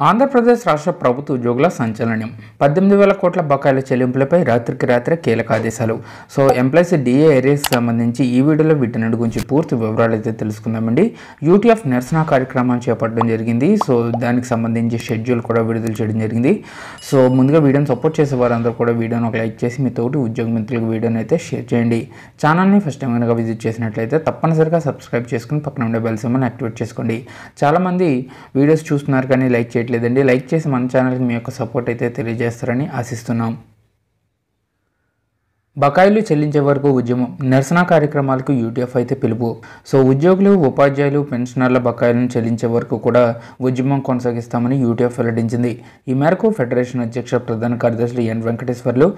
ఆంధ్రప్రదేశ్ రాష్ట్ర ప్రభుత్వ ఉద్యోగుల సంచలనం 18,000 కోట్ల బకాయిల చెల్లింపులపై రాత్రికి రాత్రే కీలక ఆదేశాలు. సో ఎంప్లాయీస్ డిఏ ఏరియాస్ సంబంధించి ఈ వీడియోలో వీటన్నిటి గురించి పూర్తి వివరాలు అయితే తెలుసుకుందామండి. యూటీఎఫ్ నిరసన కార్యక్రమాన్ని చేపట్టడం జరిగింది. సో దానికి సంబంధించి షెడ్యూల్ కూడా విడుదల చేయడం జరిగింది. సో ముందుగా వీడియోని సపోర్ట్ చేసే వారందరూ కూడా వీడియోని ఒక లైక్ చేసి మీ తోటి ఉద్యోగ మిత్రులకు వీడియోని అయితే షేర్ చేయండి. ఛానల్ని ఫస్ట్ టైం కనుక విజిట్ చేసినట్లయితే తప్పనిసరిగా సబ్స్క్రైబ్ చేసుకుని పక్కన ఉండే బెల్ సింబల్ని యాక్టివేట్ చేసుకోండి. చాలామంది వీడియోస్ చూస్తున్నారు కానీ లైక్ చేయట్లేదండి. లైక్ చేసి మన ఛానల్కి మీ యొక్క సపోర్ట్ అయితే తెలియజేస్తారని ఆశిస్తున్నాం. బకాయిలు చెల్లించే వరకు ఉద్యమం, నిరసన కార్యక్రమాలకు యూటీఎఫ్ అయితే పిలుపు. సో ఉద్యోగులు, ఉపాధ్యాయులు, పెన్షనర్ల బకాయిలను చెల్లించే వరకు కూడా ఉద్యమం కొనసాగిస్తామని యూటీఎఫ్ వెల్లడించింది. ఈ మేరకు ఫెడరేషన్ అధ్యక్ష ప్రధాన కార్యదర్శులు ఎన్ వెంకటేశ్వర్లు,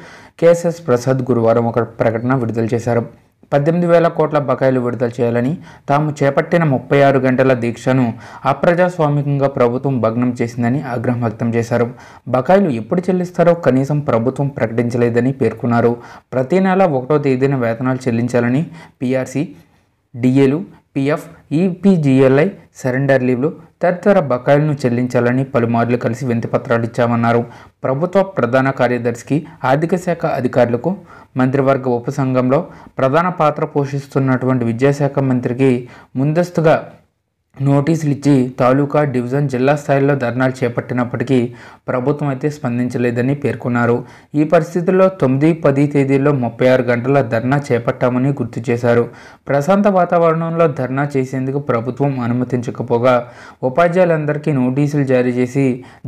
కేఎస్ఎస్ ప్రసాద్ గురువారం ఒక ప్రకటన విడుదల చేశారు. 18,000 కోట్ల బకాయిలు విడుదల చేయాలని, తాము చేపట్టిన 36 గంటల దీక్షను అప్రజాస్వామికంగా ప్రభుత్వం భగ్నం చేసిందని ఆగ్రహం వ్యక్తం చేశారు. బకాయిలు ఎప్పుడు చెల్లిస్తారో కనీసం ప్రభుత్వం ప్రకటించలేదని పేర్కొన్నారు. ప్రతి నెల 1వ తేదీన వేతనాలు చెల్లించాలని, పీఆర్సీ, డిఏలు, పీఎఫ్, ఈపీజీఎల్ఐ, సరెండర్ లీవ్లు తదితర బకాయిలను చెల్లించాలని పలుమార్లు కలిసి వినతిపత్రాలు ఇచ్చామన్నారు. ప్రభుత్వ ప్రధాన కార్యదర్శికి, ఆర్థిక శాఖ అధికారులకు, మంత్రివర్గ ఉపసంఘంలో ప్రధాన పాత్ర పోషిస్తున్నటువంటి విద్యాశాఖ మంత్రికి ముందస్తుగా నోటీసులు ఇచ్చి తాలూకా, డివిజన్, జిల్లా స్థాయిలో ధర్నాలు చేపట్టినప్పటికీ ప్రభుత్వం అయితే స్పందించలేదని పేర్కొన్నారు. ఈ పరిస్థితుల్లో 9, 10 తేదీల్లో 36 గంటల ధర్నా చేపట్టామని గుర్తు చేశారు. ప్రశాంత వాతావరణంలో ధర్నా చేసేందుకు ప్రభుత్వం అనుమతించకపోగా ఉపాధ్యాయులందరికీ నోటీసులు జారీ చేసి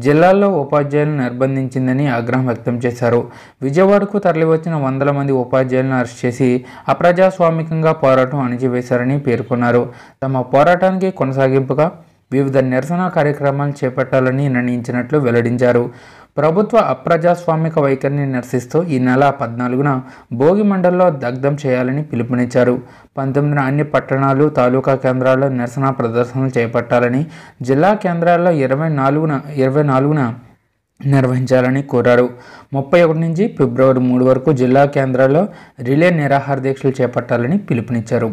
జిల్లాల్లో ఉపాధ్యాయులను నిర్బంధించిందని ఆగ్రహం వ్యక్తం చేశారు. విజయవాడకు తరలివచ్చిన వందల మంది ఉపాధ్యాయులను అరెస్ట్ చేసి అప్రజాస్వామికంగా పోరాటం అణిచివేశారని పేర్కొన్నారు. తమ పోరాటానికి కొనసాగింపుగా వివిధ నిరసన కార్యక్రమాలు చేపట్టాలని నిర్ణయించినట్లు వెల్లడించారు. ప్రభుత్వ అప్రజాస్వామిక వైఖరిని నిరసిస్తూ ఈ నెల 14న భోగి మండల్లో దగ్ధం చేయాలని పిలుపునిచ్చారు. 19న అన్ని పట్టణాలు, తాలూకా కేంద్రాల్లో నిరసన ప్రదర్శనలు చేపట్టాలని, జిల్లా కేంద్రాల్లో 24న నిర్వహించాలని కోరారు. 31 నుంచి ఫిబ్రవరి 3 వరకు జిల్లా కేంద్రాల్లో రిలే నిరాహార దీక్షలు చేపట్టాలని పిలుపునిచ్చారు.